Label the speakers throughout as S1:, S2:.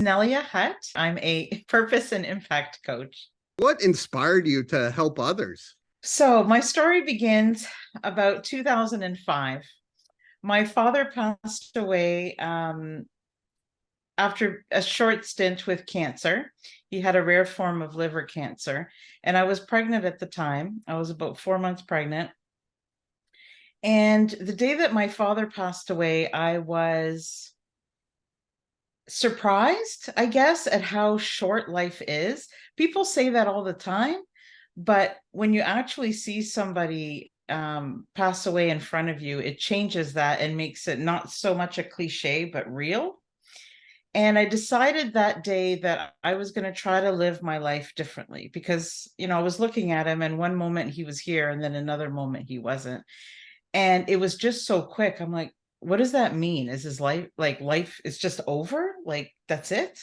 S1: Nelia Hutt. I'm a purpose and impact coach.
S2: What inspired you to help others?
S1: So, my story begins about 2005. My father passed away after a short stint with cancer. He had a rare form of liver cancer, and I was pregnant at the time. I was about 4 months pregnant. And the day that my father passed away, I was surprised, I guess, at how short life is. People say that all the time, but when you actually see somebody pass away in front of you, it changes that and makes it not so much a cliche, but real. And I decided that day that I was going to try to live my life differently because, I was looking at him and one moment he was here and then another moment he wasn't. And it was just so quick. I'm like, what does that mean? Is his life like life is just over? Like, that's it?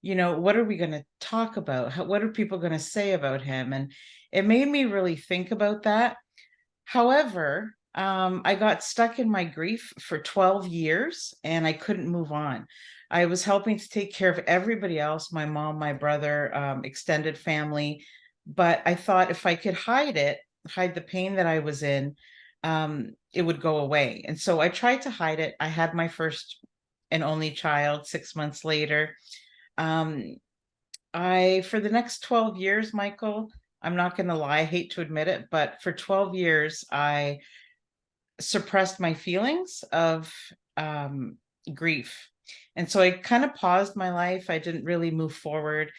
S1: What are we going to talk about? What are people going to say about him? And it made me really think about that. However, I got stuck in my grief for 12 years and I couldn't move on. I was helping to take care of everybody else, my mom, my brother, extended family. But I thought if I could hide the pain that I was in, it would go away. And so I tried to hide it. I had my first and only child 6 months later. Um, for the next 12 years, Michael, I'm not going to lie, I hate to admit it, but for 12 years, I suppressed my feelings of grief. And so I kind of paused my life. I didn't really move forward.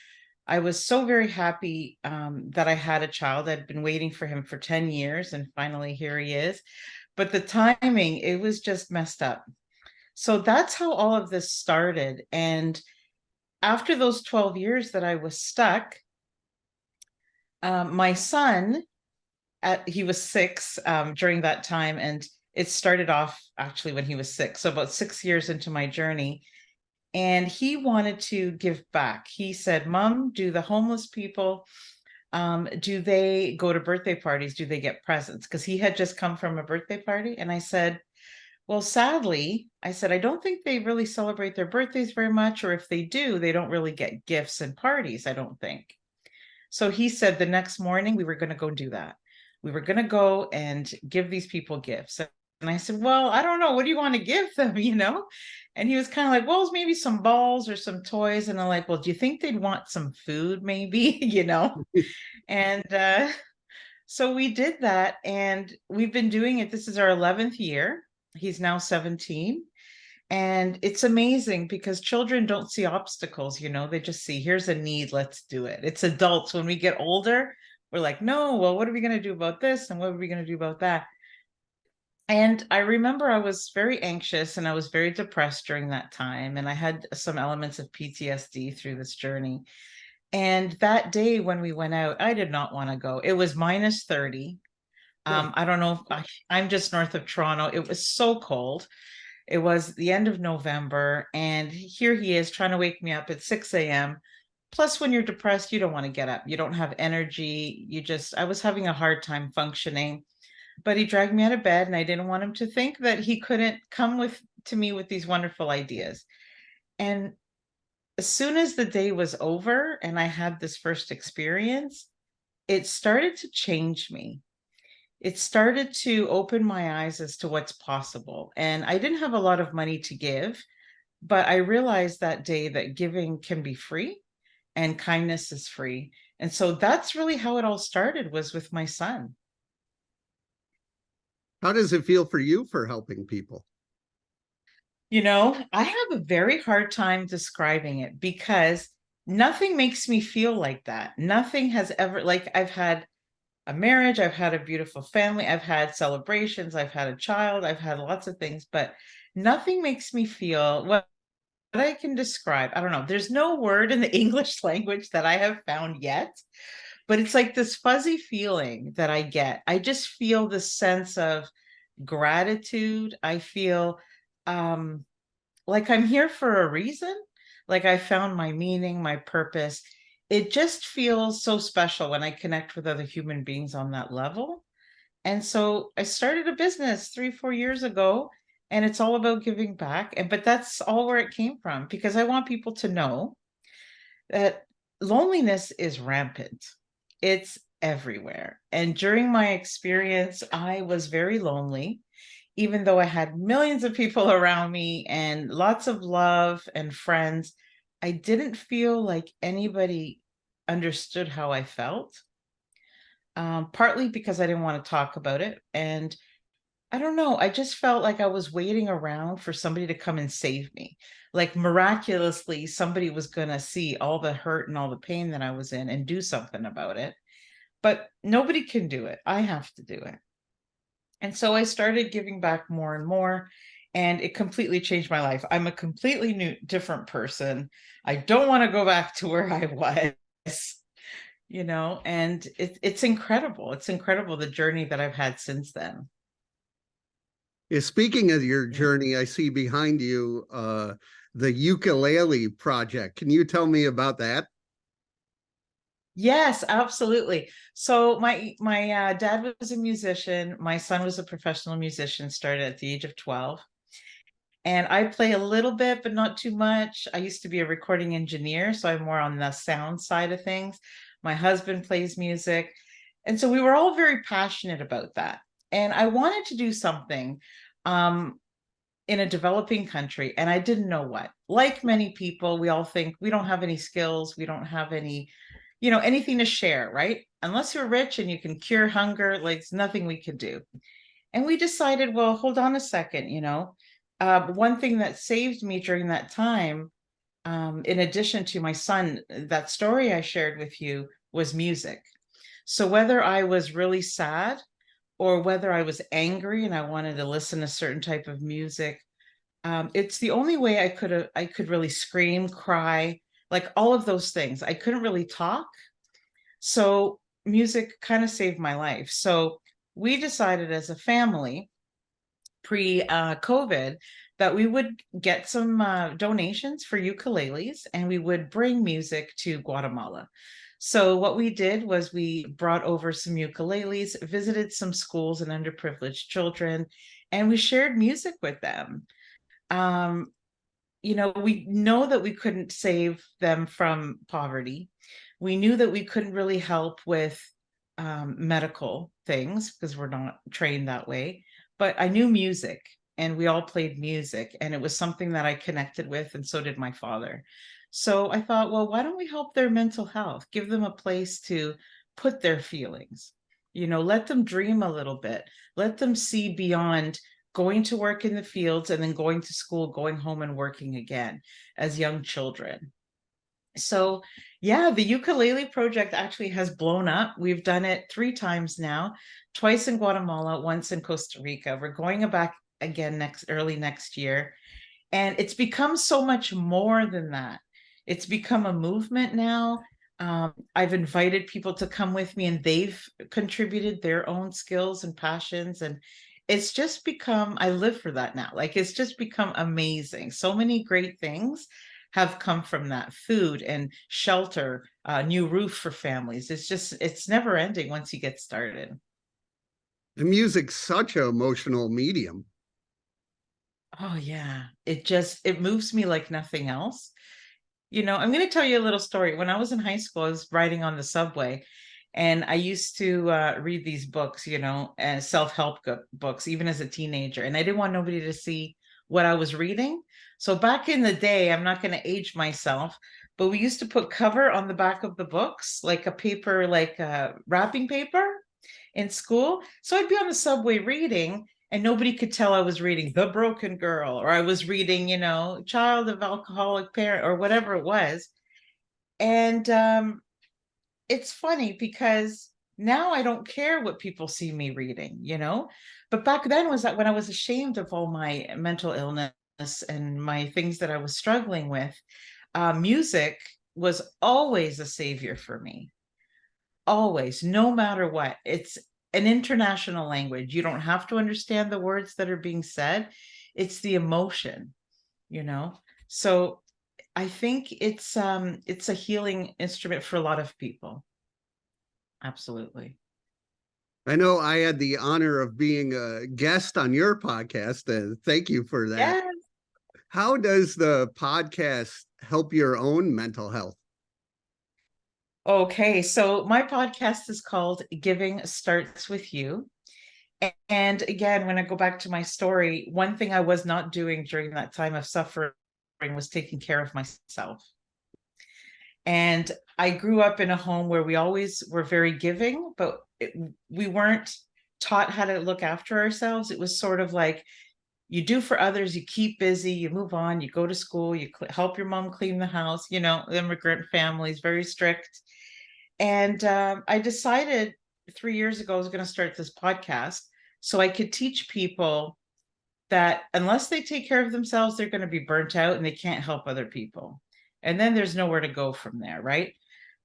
S1: I was so very happy that I had a child. I'd been waiting for him for 10 years, and finally here he is. But the timing, it was just messed up. So that's how all of this started. And after those 12 years that I was stuck, my son, he was 6 during that time, and it started off actually when he was 6, so about 6 years into my journey. And he wanted to give back. He said, "Mom, do the homeless people, do they go to birthday parties? Do they get presents?" Because he had just come from a birthday party. And I said, "Well, sadly," I said, "I don't think they really celebrate their birthdays very much, or if they do, they don't really get gifts and parties, I don't think." So he said the next morning we were going to go do that. We were going to go and give these people gifts. And I said, "Well, I don't know. What do you want to give them?" And he was kind of like, "Well, maybe some balls or some toys." And I'm like, "Well, do you think they'd want some food maybe?" And so we did that. And we've been doing it. This is our 11th year. He's now 17. And it's amazing because children don't see obstacles, they just see, here's a need, let's do it. It's adults, when we get older, we're like, no, well, what are we going to do about this? And what are we going to do about that? And I remember I was very anxious and I was very depressed during that time. And I had some elements of PTSD through this journey. And that day when we went out, I did not want to go. It was minus 30.
S2: Huh.
S1: I don't know if I'm just north of Toronto. It was so cold. It was the end of November, and here he is trying to wake me up at 6 a.m. Plus, when you're depressed, you don't want to get up. You don't have energy. I was having a hard time functioning. But he dragged me out of bed, and I didn't want him to think that he couldn't come to me with these wonderful ideas. And as soon as the day was over and I had this first experience, it started to change me. It started to open my eyes as to what's possible. And I didn't have a lot of money to give, but I realized that day that giving can be free and kindness is free. And so that's really how it all started, was with my son.
S2: How does it feel for you for helping people?
S1: I have a very hard time describing it because nothing makes me feel like that. Nothing has ever, like, I've had a marriage, I've had a beautiful family, I've had celebrations, I've had a child, I've had lots of things, but nothing makes me feel what I can describe. I don't know. There's no word in the English language that I have found yet, but it's like this fuzzy feeling that I get. I just feel this sense of gratitude. I feel um, like I'm here for a reason, like I found my meaning, my purpose. It just feels so special when I connect with other human beings on that level. And so I started a business 3, 4 years ago, and it's all about giving back. And but that's all where it came from, because I want people to know that loneliness is rampant. It's everywhere. And during my experience, I was very lonely, even though I had millions of people around me and lots of love and friends. I didn't feel like anybody understood how I felt, partly because I didn't want to talk about it. And I don't know. I just felt like I was waiting around for somebody to come and save me. Like miraculously, somebody was going to see all the hurt and all the pain that I was in and do something about it. But nobody can do it. I have to do it. And so I started giving back more and more, and it completely changed my life. I'm a completely new, different person. I don't want to go back to where I was, and it's incredible. It's incredible the journey that I've had since then.
S2: Yeah, speaking of your
S1: Yeah.
S2: journey, I see behind you the ukulele project. Can you tell me about that?
S1: Yes, absolutely. So my dad was a musician. My son was a professional musician, started at the age of 12. And I play a little bit, but not too much. I used to be a recording engineer, so I'm more on the sound side of things. My husband plays music. And so we were all very passionate about that. And I wanted to do something um, in a developing country, and I didn't know what. Like many people, we all think we don't have any skills, we don't have any, anything to share, right? Unless you're rich and you can cure hunger, like it's nothing we can do. And we decided, well, hold on a second, one thing that saved me during that time, in addition to my son, that story I shared with you was music. So whether I was really sad or whether I was angry and I wanted to listen to certain type of music, it's the only way I could really scream, cry, like all of those things. I couldn't really talk, so music kind of saved my life. So we decided as a family pre COVID that we would get some donations for ukuleles and we would bring music to Guatemala. So what we did was we brought over some ukuleles, visited some schools and underprivileged children, and we shared music with them. Um, we know that we couldn't save them from poverty. We knew that we couldn't really help with medical things because we're not trained that way. But I knew music, and we all played music, and it was something that I connected with, and so did my father. So I thought, well, why don't we help their mental health? Give them a place to put their feelings. Let them dream a little bit. Let them see beyond going to work in the fields and then going to school, going home and working again as young children. So, yeah, the ukulele project actually has blown up. We've done it 3 times now, twice in Guatemala, once in Costa Rica. We're going back again early next year. And it's become so much more than that. It's become a movement now. I've invited people to come with me, and they've contributed their own skills and passions. And it's just become, I live for that now. Like it's just become amazing. So many great things have come from that: food and shelter, new roof for families. It's never ending once you get started.
S2: The music's such an emotional medium.
S1: Oh, yeah. It moves me like nothing else. I'm going to tell you a little story. When I was in high school, I was riding on the subway, and I used to read these books, and self-help books, even as a teenager. And I didn't want nobody to see what I was reading. So back in the day, I'm not going to age myself, but we used to put cover on the back of the books, like a paper, like wrapping paper in school. So I'd be on the subway reading, and nobody could tell I was reading The Broken Girl, or I was reading, Child of Alcoholic Parent, or whatever it was. And it's funny because now I don't care what people see me reading. But back then was that when I was ashamed of all my mental illness and my things that I was struggling with, music was always a savior for me. Always, no matter what. It's an international language. You don't have to understand the words that are being said. It's the emotion, you know. So I think it's a healing instrument for a lot of people. Absolutely.
S2: I know I had the honor of being a guest on your podcast, and thank you for that.
S1: Yeah.
S2: How does the podcast help your own mental health?
S1: Okay, so my podcast is called Giving Starts With You. And again, when I go back to my story, one thing I was not doing during that time of suffering was taking care of myself. And I grew up in a home where we always were very giving, but we weren't taught how to look after ourselves. It was sort of like you do for others, you keep busy, you move on, you go to school, you help your mom clean the house, immigrant families, very strict. And I decided 3 years ago I was going to start this podcast so I could teach people that unless they take care of themselves, they're going to be burnt out and they can't help other people. And then there's nowhere to go from there, right?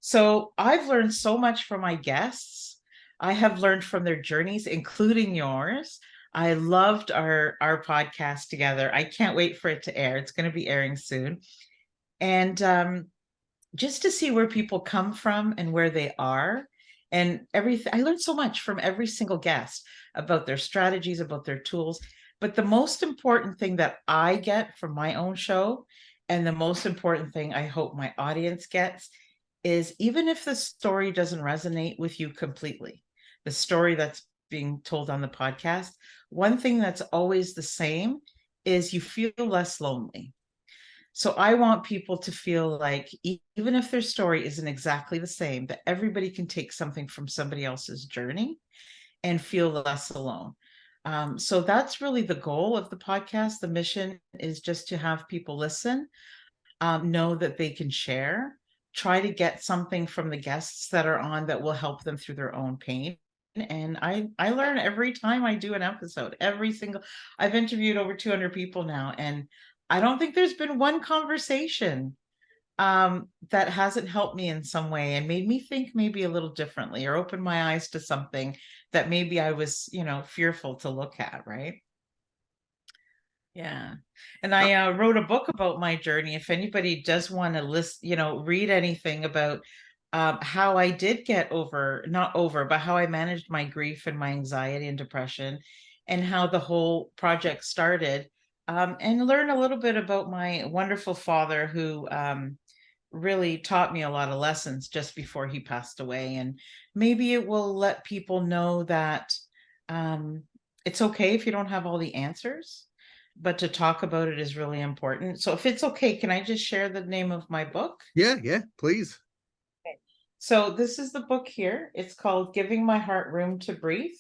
S1: So I've learned so much from my guests. I have learned from their journeys, including yours. I loved our podcast together. I can't wait for it to air. It's going to be airing soon. And just to see where people come from and where they are and everything. I learned so much from every single guest about their strategies, about their tools. But the most important thing that I get from my own show, and the most important thing I hope my audience gets, is even if the story doesn't resonate with you completely, the story that's being told on the podcast, one thing that's always the same is you feel less lonely. So I want people to feel like even if their story isn't exactly the same, that everybody can take something from somebody else's journey and feel less alone. So that's really the goal of the podcast. The mission is just to have people listen, know that they can share, try to get something from the guests that are on that will help them through their own pain. And I learn every time I do an episode, every single, I've interviewed over 200 people now, and I don't think there's been one conversation that hasn't helped me in some way and made me think maybe a little differently or open my eyes to something that maybe I was, fearful to look at, right? Yeah. And
S2: How,
S1: I wrote a book about my journey. If anybody does want to list, read anything about how I did get over, not over, but how I managed my grief and my anxiety and depression and how the whole project started, and learn a little bit about my wonderful father who really taught me a lot of lessons just before he passed away. And maybe it will let people know that um, it's okay if you don't have all the answers, but to talk about it is really important. So if it's okay, can I just share the name of my book?
S2: yeah, yeah, please.
S1: Okay. So this is the book here. It's called Giving My Heart Room to Breathe,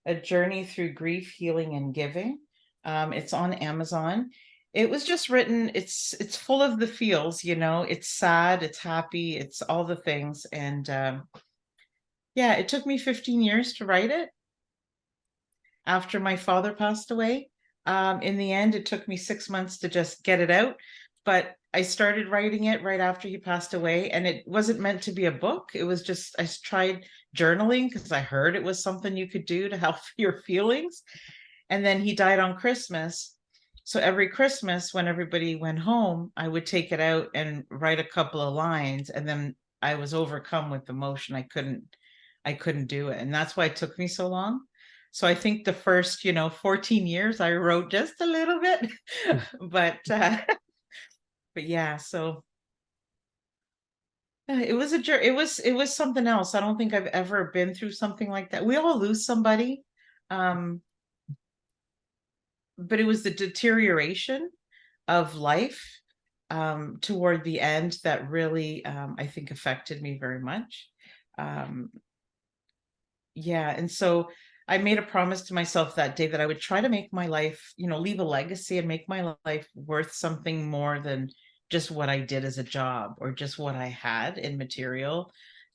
S1: A Journey Through Grief, Healing, and Giving. It's on Amazon. It was just written, it's full of the feels, it's sad, it's happy, it's all the things. And yeah, it took me 15 years to write it after my father passed away. In the end, it took me 6 months to just get it out, but I started writing it right after he passed away, and it wasn't meant to be a book. It was just, I tried journaling because I heard it was something you could do to help your feelings. And then he died on Christmas. So every Christmas, when everybody went home, I would take it out and write a couple of lines, and then I was overcome with emotion. I couldn't do it. And that's why it took me so long. So I think the first, 14 years I wrote just a little bit, but but yeah, so it was something else. I don't think I've ever been through something like that. We all lose somebody. Um, but it was the deterioration of life toward the end that really, I think, affected me very much. Um, yeah, and so I made a promise to myself that day that I would try to make my life, leave a legacy and make my life worth something more than just what I did as a job or just what I had in material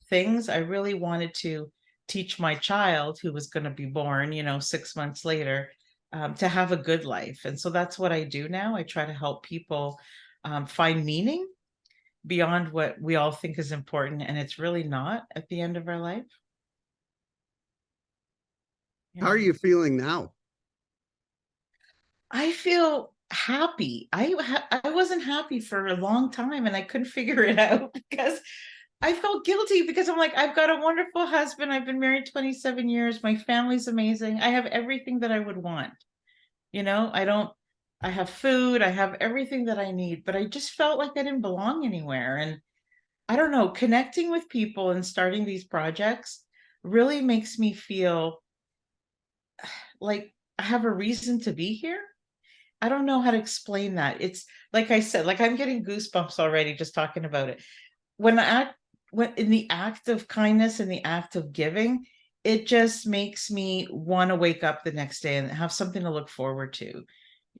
S1: things. I really wanted to teach my child who was going to be born, 6 months later, to have a good life. And so that's what I do now. I try to help people find meaning beyond what we all think is important. And it's really not at the end of our life.
S2: How are
S1: Yeah.
S2: you feeling now?
S1: I feel happy. I wasn't happy for a long time and I couldn't figure it out because I felt guilty because I'm like, I've got a wonderful husband. I've been married 27 years. My family's amazing. I have everything that I would want. I don't, I have food, I have everything that I need, but I just felt like I didn't belong anywhere. And I don't know, connecting with people and starting these projects really makes me feel like I have a reason to be here. I don't know how to explain that. It's like I said, like I'm getting goosebumps already just talking about it. When I act, when in the act of kindness and the act of giving, it just makes me want to wake up the next day and have something to look forward to.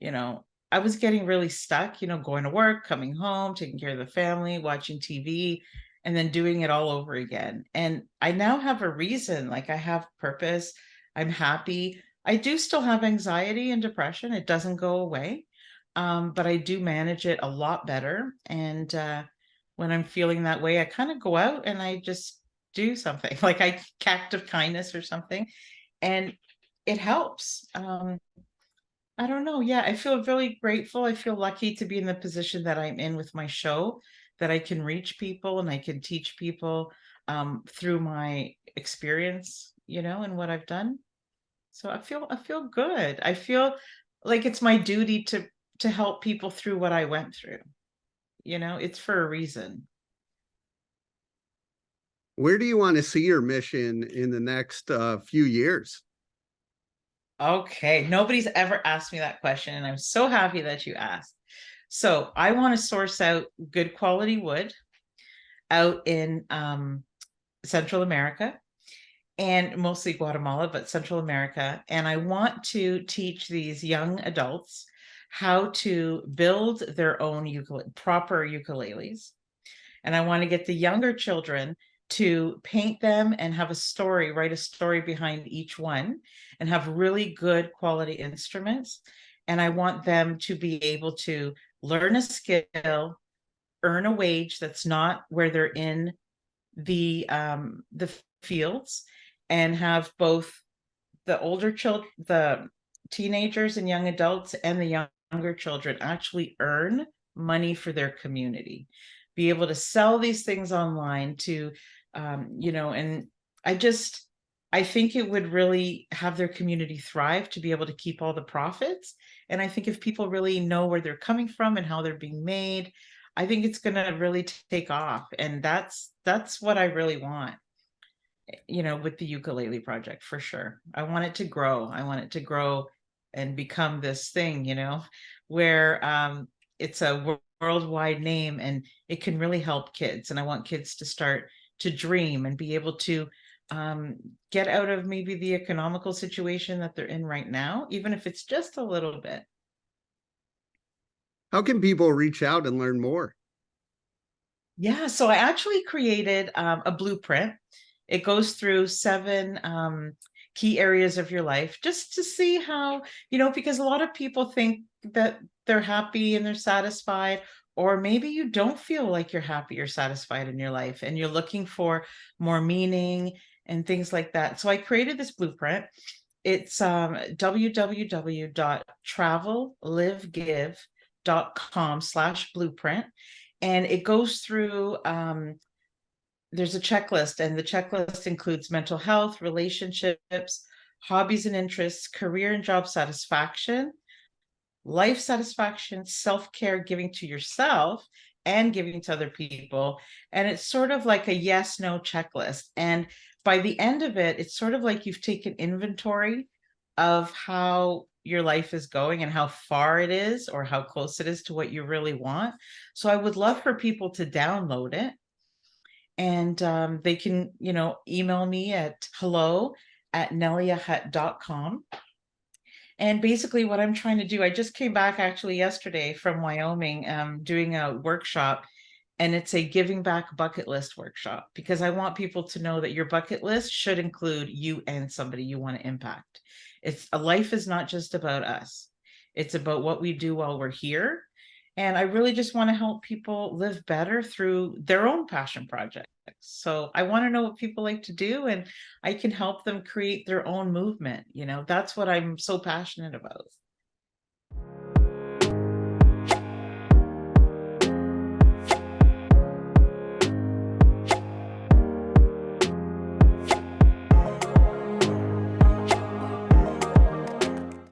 S1: You know, I was getting really stuck, going to work, coming home, taking care of the family, watching TV, and then doing it all over again. And I now have a reason, like I have purpose. I'm happy. I do still have anxiety and depression. It doesn't go away. But I do manage it a lot better. And when I'm feeling that way, I kind of go out and I just do something like I act of kindness or something, and it helps. I don't know. Yeah, I feel really grateful. I feel lucky to be in the position that I'm in with my show, that I can reach people and I can teach people through my experience, and what I've done. So I feel good. I feel like it's my duty to help people through what I went through. It's for a reason.
S2: Where do you want to see your mission in the next few years?
S1: Okay, nobody's ever asked me that question, and I'm so happy that you asked. So I want to source out good quality wood out in Central America and mostly Guatemala, but Central America. And I want to teach these young adults how to build their own proper ukuleles. And I want to get the younger children to paint them and have a story, write a story behind each one, and have really good quality instruments. And I want them to be able to learn a skill, earn a wage that's not where they're in the fields, and have both the older children, the teenagers and young adults, and the younger children actually earn money for their community, be able to sell these things online to, and I just, I think it would really have their community thrive to be able to keep all the profits. And I think if people really know where they're coming from and how they're being made, I think it's going to really take off. And that's what I really want, with the ukulele project for sure. I want it to grow. I want it to grow and become this thing, where it's a worldwide name and it can really help kids. And I want kids to start to dream and be able to um, get out of maybe the economical situation that they're in right now, even if it's just a little bit.
S2: How can people reach out and learn more?
S1: Yeah, so I actually created a blueprint. It goes through seven key areas of your life just to see how, because a lot of people think that they're happy and they're satisfied, or maybe you don't feel like you're happy or satisfied in your life and you're looking for more meaning and things like that. So I created this blueprint. It's www.travellivegive.com/blueprint, and it goes through there's a checklist, and the checklist includes mental health, relationships, hobbies and interests, career and job satisfaction, life satisfaction, self-care, giving to yourself and giving to other people. And it's sort of like a yes no checklist, and by the end of it, it's sort of like you've taken inventory of how your life is going and how far it is or how close it is to what you really want. So I would love for people to download it, and they can, email me at hello@neliahutt.com. And basically what I'm trying to do, I just came back actually yesterday from Wyoming, doing a workshop, and it's a giving back bucket list workshop because I want people to know that your bucket list should include you and somebody you want to impact. It's a life is not just about us. It's about what we do while we're here. And I really just want to help people live better through their own passion projects. So I want to know what people like to do, and I can help them create their own movement. That's what I'm so passionate about.